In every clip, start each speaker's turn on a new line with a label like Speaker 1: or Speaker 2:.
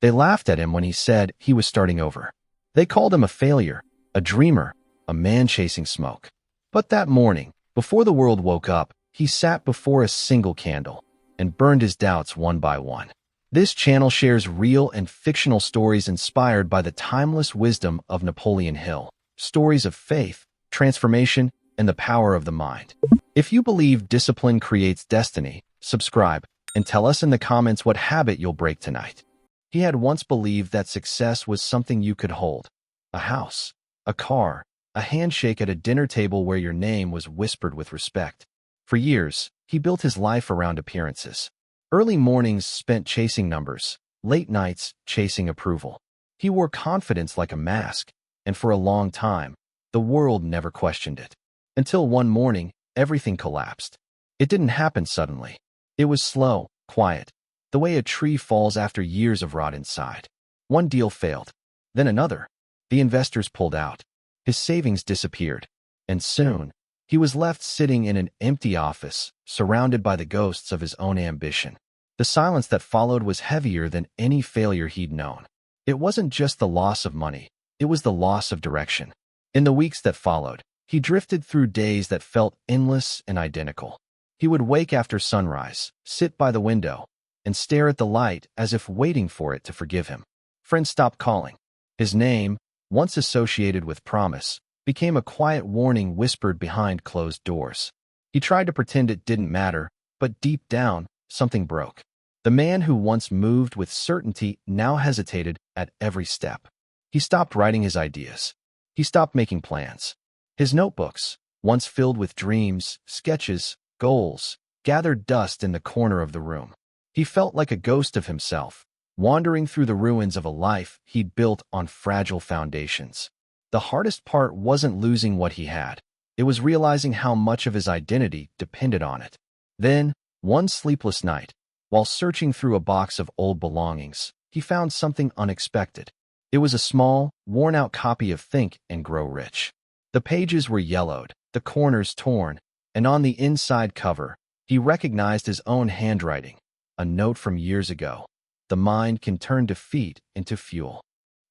Speaker 1: They laughed at him when he said he was starting over. They called him a failure, a dreamer, a man chasing smoke. But that morning, before the world woke up, he sat before a single candle and burned his doubts one by one. This channel shares real and fictional stories inspired by the timeless wisdom of Napoleon Hill, stories of faith, transformation, and the power of the mind. If you believe discipline creates destiny, subscribe and tell us in the comments what habit you'll break tonight. He had once believed that success was something you could hold: a house, a car, a handshake at a dinner table where your name was whispered with respect. For years, he built his life around appearances. Early mornings spent chasing numbers, late nights chasing approval. He wore confidence like a mask, and for a long time, the world never questioned it. Until one morning, everything collapsed. It didn't happen suddenly. It was slow, quiet, the way a tree falls after years of rot inside. One deal failed, then another. The investors pulled out. His savings disappeared, and soon, he was left sitting in an empty office, surrounded by the ghosts of his own ambition. The silence that followed was heavier than any failure he'd known. It wasn't just the loss of money, it was the loss of direction. In the weeks that followed, he drifted through days that felt endless and identical. He would wake after sunrise, sit by the window, and stare at the light as if waiting for it to forgive him. Friends stopped calling. His name, once associated with promise, became a quiet warning whispered behind closed doors. He tried to pretend it didn't matter, but deep down, something broke. The man who once moved with certainty now hesitated at every step. He stopped writing his ideas. He stopped making plans. His notebooks, once filled with dreams, sketches, goals, gathered dust in the corner of the room. He felt like a ghost of himself, wandering through the ruins of a life he'd built on fragile foundations. The hardest part wasn't losing what he had. It was realizing how much of his identity depended on it. Then, one sleepless night, while searching through a box of old belongings, he found something unexpected. It was a small, worn-out copy of Think and Grow Rich. The pages were yellowed, the corners torn, and on the inside cover, he recognized his own handwriting, a note from years ago. The mind can turn defeat into fuel.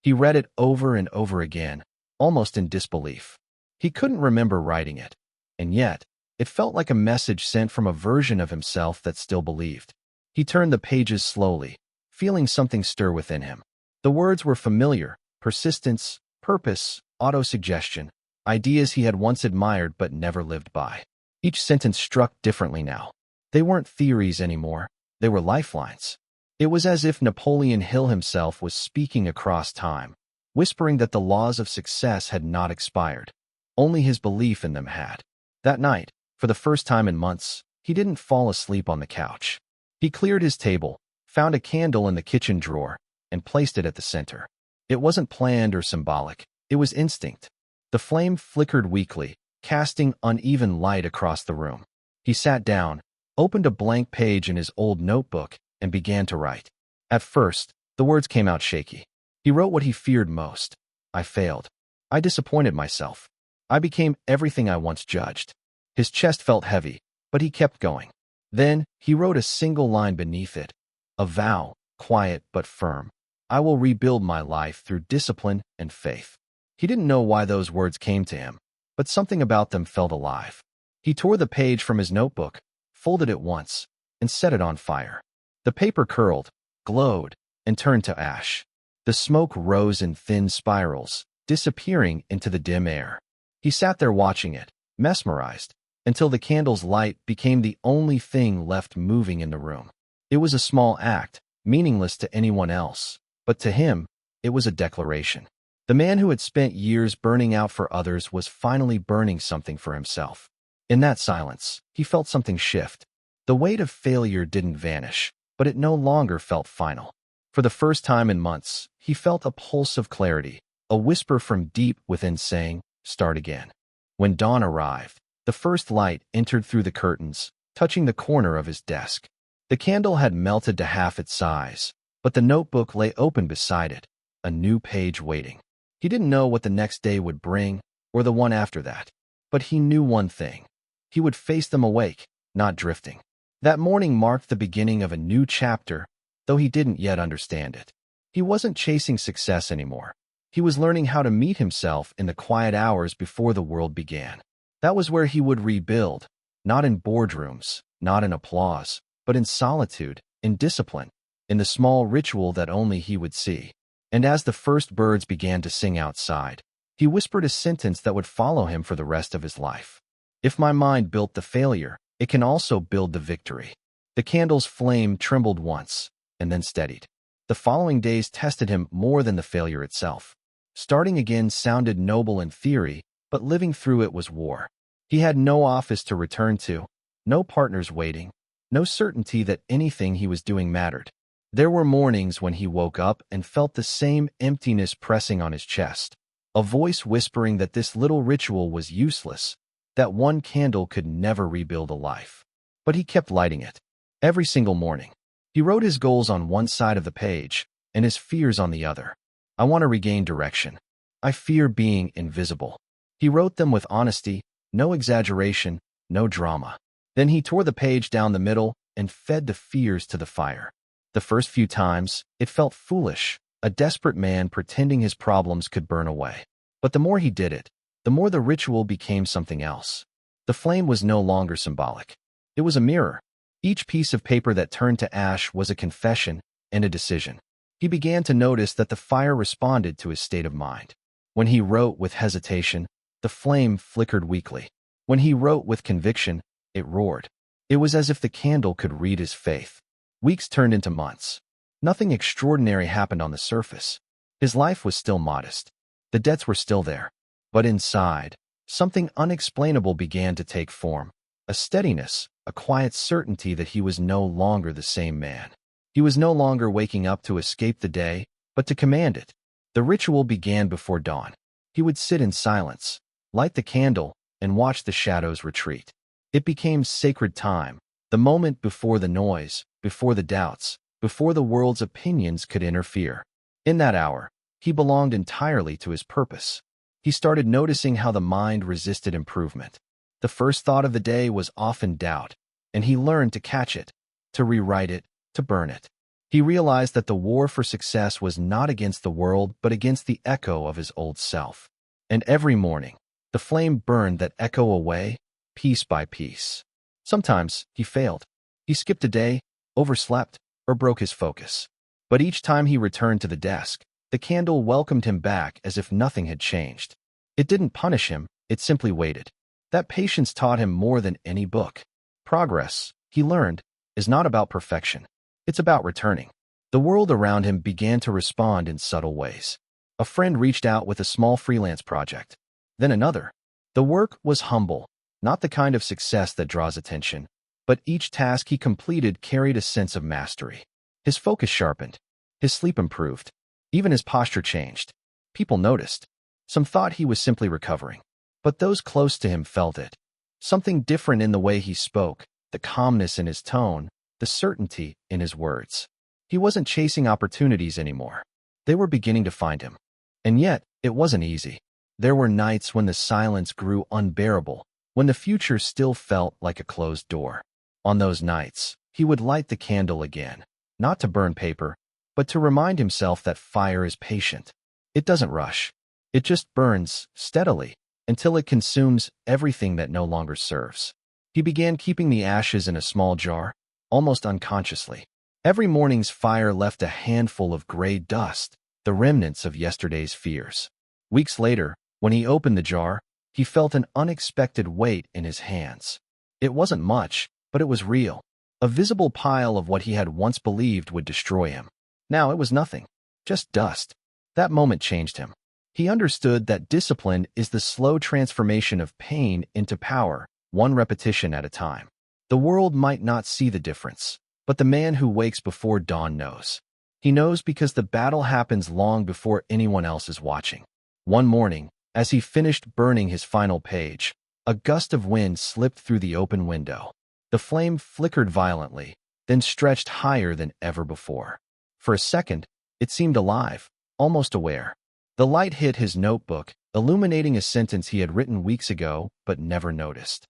Speaker 1: He read it over and over again, almost in disbelief. He couldn't remember writing it, and yet, it felt like a message sent from a version of himself that still believed. He turned the pages slowly, feeling something stir within him. The words were familiar: persistence, purpose, autosuggestion, ideas he had once admired but never lived by. Each sentence struck differently now. They weren't theories anymore, they were lifelines. It was as if Napoleon Hill himself was speaking across time, whispering that the laws of success had not expired. Only his belief in them had. That night, for the first time in months, he didn't fall asleep on the couch. He cleared his table, found a candle in the kitchen drawer, and placed it at the center. It wasn't planned or symbolic, it was instinct. The flame flickered weakly, casting uneven light across the room. He sat down, opened a blank page in his old notebook, and began to write. At first, the words came out shaky. He wrote what he feared most. I failed. I disappointed myself. I became everything I once judged. His chest felt heavy, but he kept going. Then, he wrote a single line beneath it. A vow, quiet but firm. I will rebuild my life through discipline and faith. He didn't know why those words came to him, but something about them felt alive. He tore the page from his notebook, folded it once, and set it on fire. The paper curled, glowed, and turned to ash. The smoke rose in thin spirals, disappearing into the dim air. He sat there watching it, mesmerized, until the candle's light became the only thing left moving in the room. It was a small act, meaningless to anyone else, but to him, it was a declaration. The man who had spent years burning out for others was finally burning something for himself. In that silence, he felt something shift. The weight of failure didn't vanish, but it no longer felt final. For the first time in months, he felt a pulse of clarity, a whisper from deep within saying, "Start again." When dawn arrived, the first light entered through the curtains, touching the corner of his desk. The candle had melted to half its size, but the notebook lay open beside it, a new page waiting. He didn't know what the next day would bring, or the one after that, but he knew one thing. He would face them awake, not drifting. That morning marked the beginning of a new chapter, though he didn't yet understand it. He wasn't chasing success anymore. He was learning how to meet himself in the quiet hours before the world began. That was where he would rebuild, not in boardrooms, not in applause, but in solitude, in discipline, in the small ritual that only he would see. And as the first birds began to sing outside, he whispered a sentence that would follow him for the rest of his life. If my mind built the failure, it can also build the victory. The candle's flame trembled once, and then steadied. The following days tested him more than the failure itself. Starting again sounded noble in theory, but living through it was war. He had no office to return to, no partners waiting, no certainty that anything he was doing mattered. There were mornings when he woke up and felt the same emptiness pressing on his chest, a voice whispering that this little ritual was useless, that one candle could never rebuild a life. But he kept lighting it. Every single morning, he wrote his goals on one side of the page and his fears on the other. I want to regain direction. I fear being invisible. He wrote them with honesty, no exaggeration, no drama. Then he tore the page down the middle and fed the fears to the fire. The first few times, it felt foolish, a desperate man pretending his problems could burn away. But the more he did it, the more the ritual became something else. The flame was no longer symbolic. It was a mirror. Each piece of paper that turned to ash was a confession and a decision. He began to notice that the fire responded to his state of mind. When he wrote with hesitation, the flame flickered weakly. When he wrote with conviction, it roared. It was as if the candle could read his faith. Weeks turned into months. Nothing extraordinary happened on the surface. His life was still modest. The debts were still there. But inside, something unexplainable began to take form. A steadiness, a quiet certainty that he was no longer the same man. He was no longer waking up to escape the day, but to command it. The ritual began before dawn. He would sit in silence, light the candle, and watch the shadows retreat. It became sacred time, the moment before the noise, before the doubts, before the world's opinions could interfere. In that hour, he belonged entirely to his purpose. He started noticing how the mind resisted improvement. The first thought of the day was often doubt, and he learned to catch it, to rewrite it, to burn it. He realized that the war for success was not against the world but against the echo of his old self. And every morning, the flame burned that echo away, piece by piece. Sometimes he failed. He skipped a day, overslept, or broke his focus. But each time he returned to the desk, the candle welcomed him back as if nothing had changed. It didn't punish him, it simply waited. That patience taught him more than any book. Progress, he learned, is not about perfection. It's about returning. The world around him began to respond in subtle ways. A friend reached out with a small freelance project. Then another. The work was humble, not the kind of success that draws attention, but each task he completed carried a sense of mastery. His focus sharpened. His sleep improved. Even his posture changed. People noticed. Some thought he was simply recovering. But those close to him felt it. Something different in the way he spoke, the calmness in his tone, the certainty in his words. He wasn't chasing opportunities anymore. They were beginning to find him. And yet, it wasn't easy. There were nights when the silence grew unbearable, when the future still felt like a closed door. On those nights, he would light the candle again, not to burn paper, but to remind himself that fire is patient. It doesn't rush. It just burns steadily until it consumes everything that no longer serves. He began keeping the ashes in a small jar, almost unconsciously. Every morning's fire left a handful of gray dust, the remnants of yesterday's fears. Weeks later, when he opened the jar, he felt an unexpected weight in his hands. It wasn't much, but it was real. A visible pile of what he had once believed would destroy him. Now it was nothing, just dust. That moment changed him. He understood that discipline is the slow transformation of pain into power, one repetition at a time. The world might not see the difference, but the man who wakes before dawn knows. He knows because the battle happens long before anyone else is watching. One morning, as he finished burning his final page, a gust of wind slipped through the open window. The flame flickered violently, then stretched higher than ever before. For a second, it seemed alive, almost aware. The light hit his notebook, illuminating a sentence he had written weeks ago but never noticed.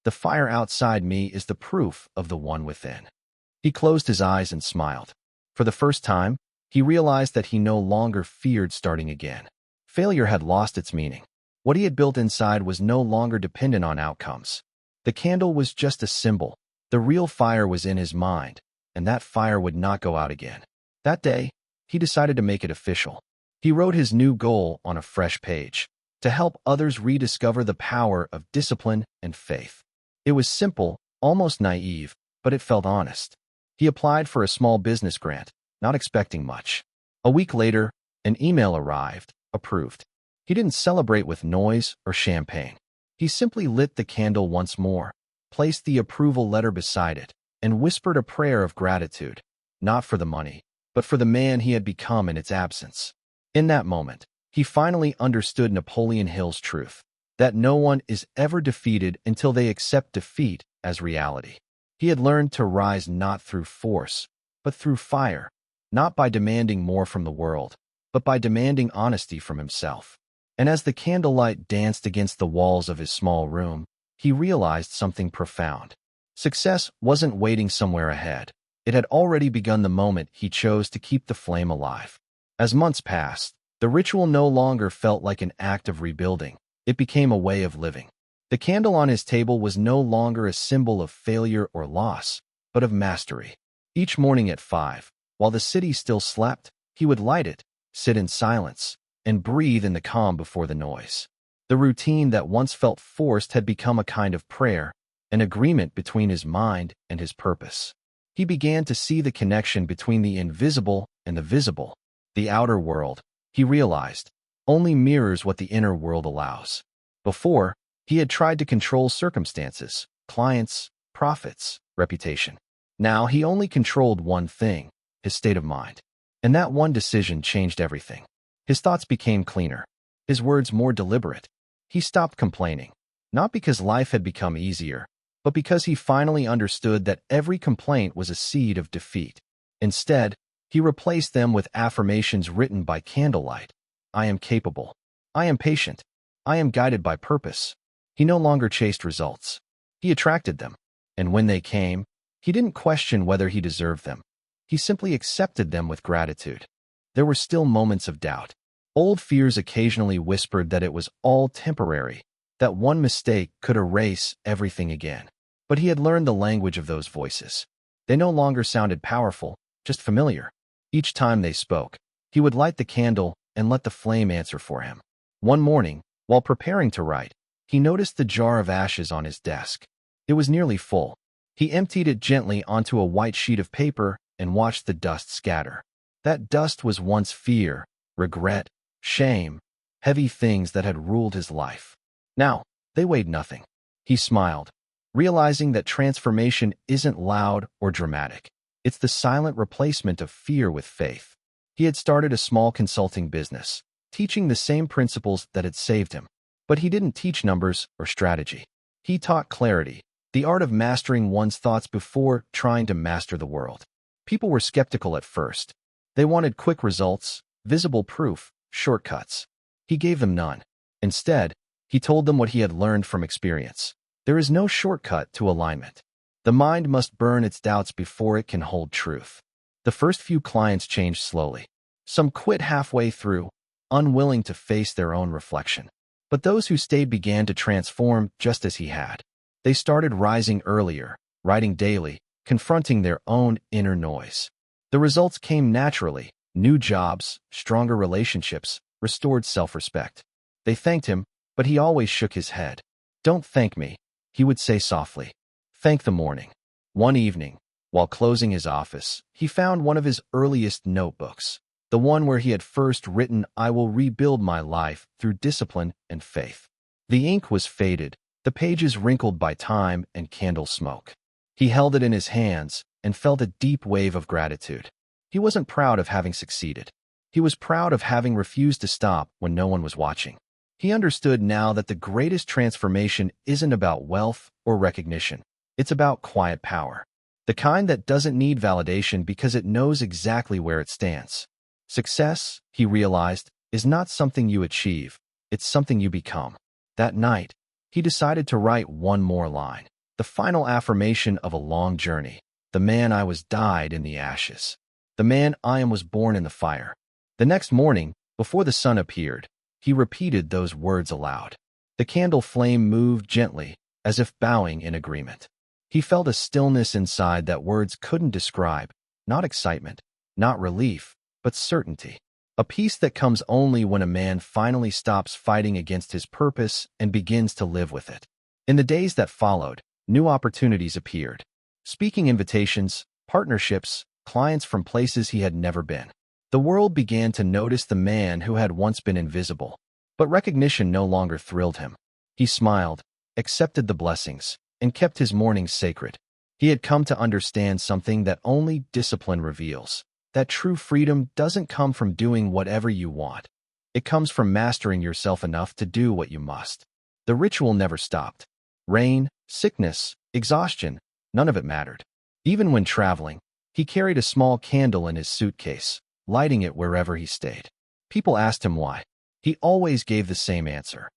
Speaker 1: The fire outside me is the proof of the one within. He closed his eyes and smiled. For the first time, He realized that he no longer feared starting again. Failure had lost its meaning. What he had built inside was no longer dependent on outcomes. The candle was just a symbol. The real fire was in his mind, and that fire would not go out again. That day, he decided to make it official. He wrote his new goal on a fresh page: to help others rediscover the power of discipline and faith. It was simple, almost naive, but it felt honest. He applied for a small business grant, not expecting much. A week later, an email arrived, approved. He didn't celebrate with noise or champagne. He simply lit the candle once more, placed the approval letter beside it, and whispered a prayer of gratitude, not for the money, but for the man he had become in its absence. In that moment, he finally understood Napoleon Hill's truth, that no one is ever defeated until they accept defeat as reality. He had learned to rise not through force, but through fire, not by demanding more from the world, but by demanding honesty from himself. And as the candlelight danced against the walls of his small room, he realized something profound. Success wasn't waiting somewhere ahead. It had already begun the moment he chose to keep the flame alive. As months passed, the ritual no longer felt like an act of rebuilding. It became a way of living. The candle on his table was no longer a symbol of failure or loss, but of mastery. Each morning at 5, while the city still slept, he would light it, sit in silence, and breathe in the calm before the noise. The routine that once felt forced had become a kind of prayer, an agreement between his mind and his purpose. He began to see the connection between the invisible and the visible. The outer world, he realized, only mirrors what the inner world allows. Before, he had tried to control circumstances, clients, profits, reputation. Now he only controlled one thing: his state of mind. And that one decision changed everything. His thoughts became cleaner, his words more deliberate. He stopped complaining, not because life had become easier, but because he finally understood that every complaint was a seed of defeat. Instead, he replaced them with affirmations written by candlelight. I am capable. I am patient. I am guided by purpose. He no longer chased results. He attracted them. And when they came, he didn't question whether he deserved them. He simply accepted them with gratitude. There were still moments of doubt. Old fears occasionally whispered that it was all temporary, that one mistake could erase everything again. But he had learned the language of those voices. They no longer sounded powerful, just familiar. Each time they spoke, he would light the candle and let the flame answer for him. One morning, while preparing to write, he noticed the jar of ashes on his desk. It was nearly full. He emptied it gently onto a white sheet of paper and watched the dust scatter. That dust was once fear, regret, shame, heavy things that had ruled his life. Now, they weighed nothing. He smiled, realizing that transformation isn't loud or dramatic. It's the silent replacement of fear with faith. He had started a small consulting business, teaching the same principles that had saved him. But he didn't teach numbers or strategy. He taught clarity, the art of mastering one's thoughts before trying to master the world. People were skeptical at first. They wanted quick results, visible proof, shortcuts. He gave them none. Instead, he told them what he had learned from experience. There is no shortcut to alignment. The mind must burn its doubts before it can hold truth. The first few clients changed slowly. Some quit halfway through, unwilling to face their own reflection. But those who stayed began to transform just as he had. They started rising earlier, writing daily, confronting their own inner noise. The results came naturally: new jobs, stronger relationships, restored self-respect. They thanked him, but he always shook his head. Don't thank me, he would say softly. Thank the morning. One evening, while closing his office, he found one of his earliest notebooks, the one where he had first written, I will rebuild my life through discipline and faith. The ink was faded, the pages wrinkled by time and candle smoke. He held it in his hands and felt a deep wave of gratitude. He wasn't proud of having succeeded. He was proud of having refused to stop when no one was watching. He understood now that the greatest transformation isn't about wealth or recognition. It's about quiet power. The kind that doesn't need validation because it knows exactly where it stands. Success, he realized, is not something you achieve. It's something you become. That night, he decided to write one more line. The final affirmation of a long journey. The man I was died in the ashes. The man I am was born in the fire. The next morning, before the sun appeared, he repeated those words aloud. The candle flame moved gently, as if bowing in agreement. He felt a stillness inside that words couldn't describe, not excitement, not relief, but certainty. A peace that comes only when a man finally stops fighting against his purpose and begins to live with it. In the days that followed, new opportunities appeared. Speaking invitations, partnerships, clients from places he had never been. The world began to notice the man who had once been invisible. But recognition no longer thrilled him. He smiled, accepted the blessings, and kept his mornings sacred. He had come to understand something that only discipline reveals, that true freedom doesn't come from doing whatever you want. It comes from mastering yourself enough to do what you must. The ritual never stopped. Rain, sickness, exhaustion, none of it mattered. Even when traveling, he carried a small candle in his suitcase, lighting it wherever he stayed. People asked him why. He always gave the same answer.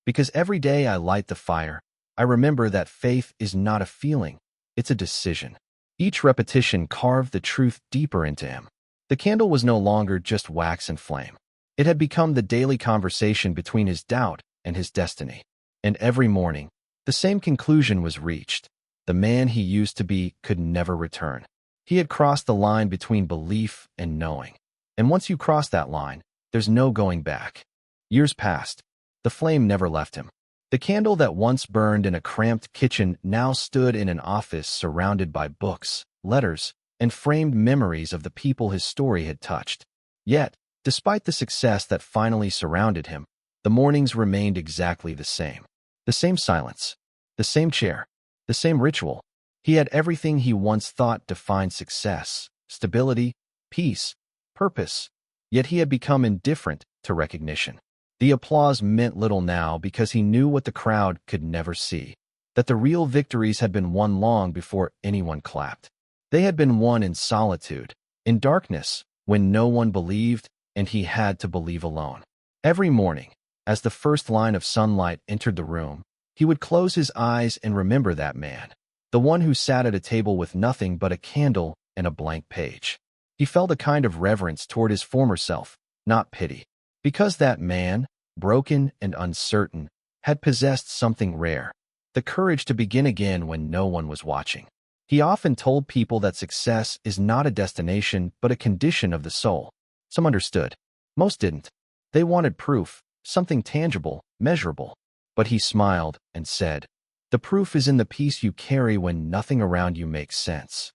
Speaker 1: Because every day I light the fire, I remember that faith is not a feeling, it's a decision. Each repetition carved the truth deeper into him. The candle was no longer just wax and flame. It had become the daily conversation between his doubt and his destiny. And every morning, the same conclusion was reached. The man he used to be could never return. He had crossed the line between belief and knowing. And once you cross that line, there's no going back. Years passed. The flame never left him. The candle that once burned in a cramped kitchen now stood in an office surrounded by books, letters, and framed memories of the people his story had touched. Yet, despite the success that finally surrounded him, the mornings remained exactly the same. The same silence, the same chair, the same ritual. He had everything he once thought defined success: stability, peace, purpose. Yet he had become indifferent to recognition. The applause meant little now because he knew what the crowd could never see, that the real victories had been won long before anyone clapped. They had been won in solitude, in darkness, when no one believed, and he had to believe alone. Every morning, as the first line of sunlight entered the room, he would close his eyes and remember that man, the one who sat at a table with nothing but a candle and a blank page. He felt a kind of reverence toward his former self, not pity. Because that man, broken and uncertain, had possessed something rare, the courage to begin again when no one was watching. He often told people that success is not a destination but a condition of the soul. Some understood. Most didn't. They wanted proof, something tangible, measurable. But he smiled and said, "The proof is in the peace you carry when nothing around you makes sense."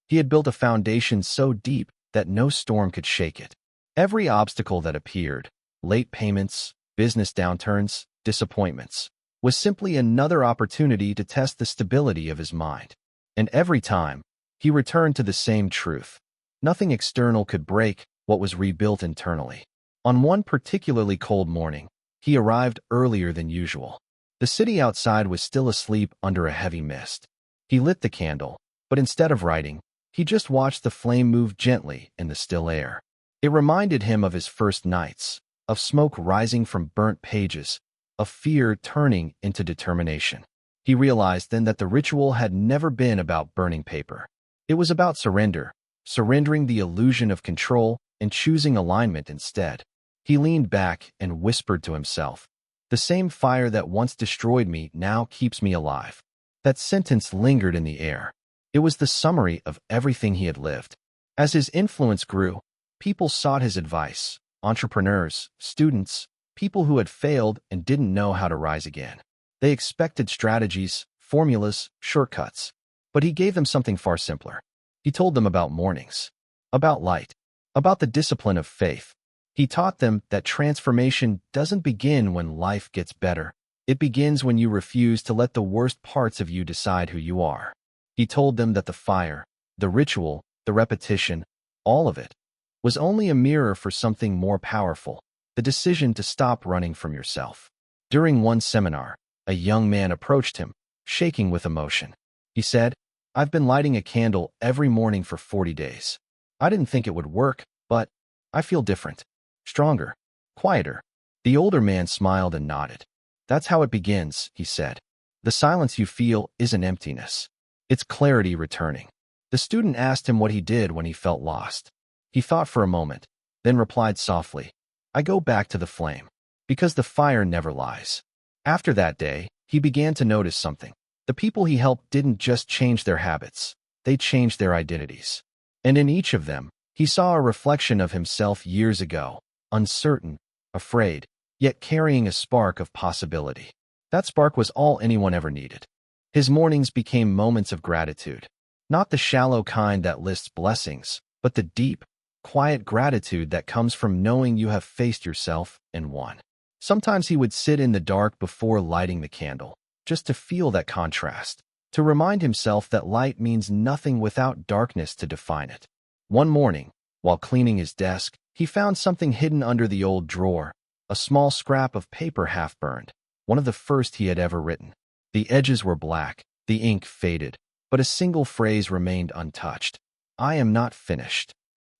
Speaker 1: He had built a foundation so deep that no storm could shake it. Every obstacle that appeared, late payments, business downturns, disappointments, was simply another opportunity to test the stability of his mind. And every time, he returned to the same truth. Nothing external could break what was rebuilt internally. On one particularly cold morning, he arrived earlier than usual. The city outside was still asleep under a heavy mist. He lit the candle, but instead of writing, he just watched the flame move gently in the still air. It reminded him of his first nights, of smoke rising from burnt pages, of fear turning into determination. He realized then that the ritual had never been about burning paper. It was about surrender, surrendering the illusion of control and choosing alignment instead. He leaned back and whispered to himself, "The same fire that once destroyed me now keeps me alive." That sentence lingered in the air. It was the summary of everything he had lived. As his influence grew, people sought his advice: entrepreneurs, students, people who had failed and didn't know how to rise again. They expected strategies, formulas, shortcuts. But he gave them something far simpler. He told them about mornings, about light, about the discipline of faith. He taught them that transformation doesn't begin when life gets better. It begins when you refuse to let the worst parts of you decide who you are. He told them that the fire, the ritual, the repetition, all of it, was only a mirror for something more powerful: the decision to stop running from yourself. During one seminar, a young man approached him, shaking with emotion. He said, "I've been lighting a candle every morning for 40 days. I didn't think it would work, but I feel different, stronger, quieter." The older man smiled and nodded. "That's how it begins," he said. "The silence you feel isn't emptiness. It's clarity returning." The student asked him what he did when he felt lost. He thought for a moment, then replied softly, I go back to the flame, because the fire never lies. After that day, he began to notice something. The people he helped didn't just change their habits, they changed their identities. And in each of them, he saw a reflection of himself years ago, uncertain, afraid, yet carrying a spark of possibility. That spark was all anyone ever needed. His mornings became moments of gratitude, not the shallow kind that lists blessings, but the deep, quiet gratitude that comes from knowing you have faced yourself and won. Sometimes he would sit in the dark before lighting the candle, just to feel that contrast, to remind himself that light means nothing without darkness to define it. One morning, while cleaning his desk, he found something hidden under the old drawer, a small scrap of paper half-burned, one of the first he had ever written. The edges were black, the ink faded, but a single phrase remained untouched. I am not finished.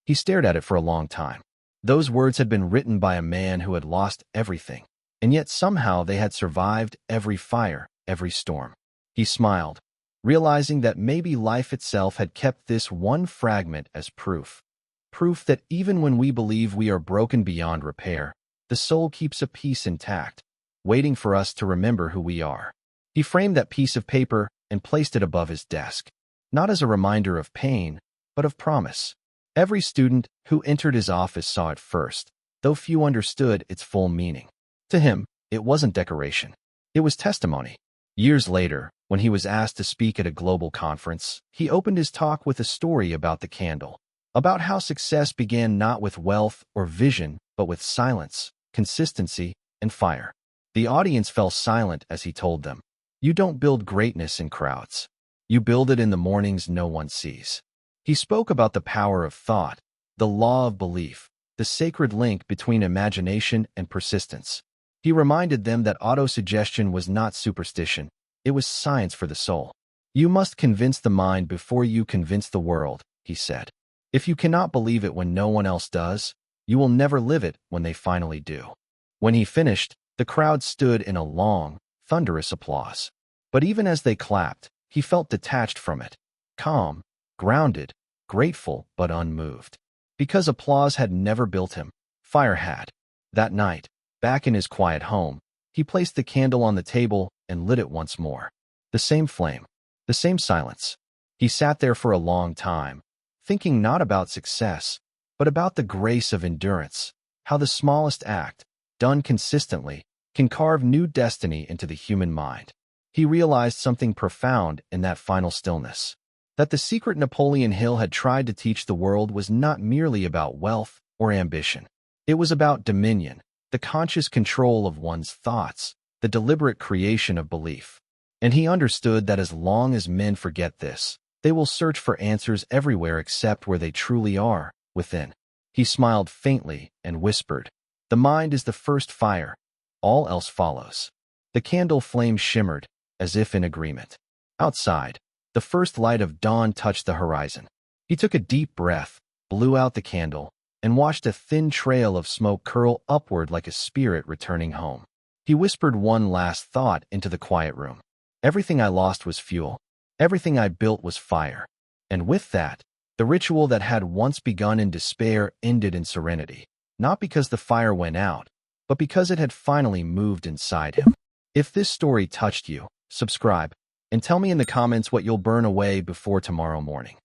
Speaker 1: He stared at it for a long time. Those words had been written by a man who had lost everything, and yet somehow they had survived every fire, every storm. He smiled, realizing that maybe life itself had kept this one fragment as proof. Proof that even when we believe we are broken beyond repair, the soul keeps a piece intact, waiting for us to remember who we are. He framed that piece of paper and placed it above his desk, not as a reminder of pain, but of promise. Every student who entered his office saw it first, though few understood its full meaning. To him, it wasn't decoration. It was testimony. Years later, when he was asked to speak at a global conference, he opened his talk with a story about the candle, about how success began not with wealth or vision, but with silence, consistency, and fire. The audience fell silent as he told them, you don't build greatness in crowds. You build it in the mornings no one sees. He spoke about the power of thought, the law of belief, the sacred link between imagination and persistence. He reminded them that autosuggestion was not superstition, it was science for the soul. You must convince the mind before you convince the world, he said. If you cannot believe it when no one else does, you will never live it when they finally do. When he finished, the crowd stood in a long, thunderous applause. But even as they clapped, he felt detached from it, calm, grounded, grateful but unmoved. Because applause had never built him, fire had. That night, back in his quiet home, he placed the candle on the table and lit it once more. The same flame, the same silence. He sat there for a long time, thinking not about success, but about the grace of endurance, how the smallest act, done consistently, can carve new destiny into the human mind. He realized something profound in that final stillness, that the secret Napoleon Hill had tried to teach the world was not merely about wealth or ambition. It was about dominion, the conscious control of one's thoughts, the deliberate creation of belief. And he understood that as long as men forget this, they will search for answers everywhere except where they truly are, within. He smiled faintly and whispered, the mind is the first fire, all else follows. The candle flame shimmered, as if in agreement. Outside, the first light of dawn touched the horizon. He took a deep breath, blew out the candle, and watched a thin trail of smoke curl upward like a spirit returning home. He whispered one last thought into the quiet room. Everything I lost was fuel. Everything I built was fire. And with that, the ritual that had once begun in despair ended in serenity, not because the fire went out, but because it had finally moved inside him. If this story touched you, subscribe, and tell me in the comments what you'll burn away before tomorrow morning.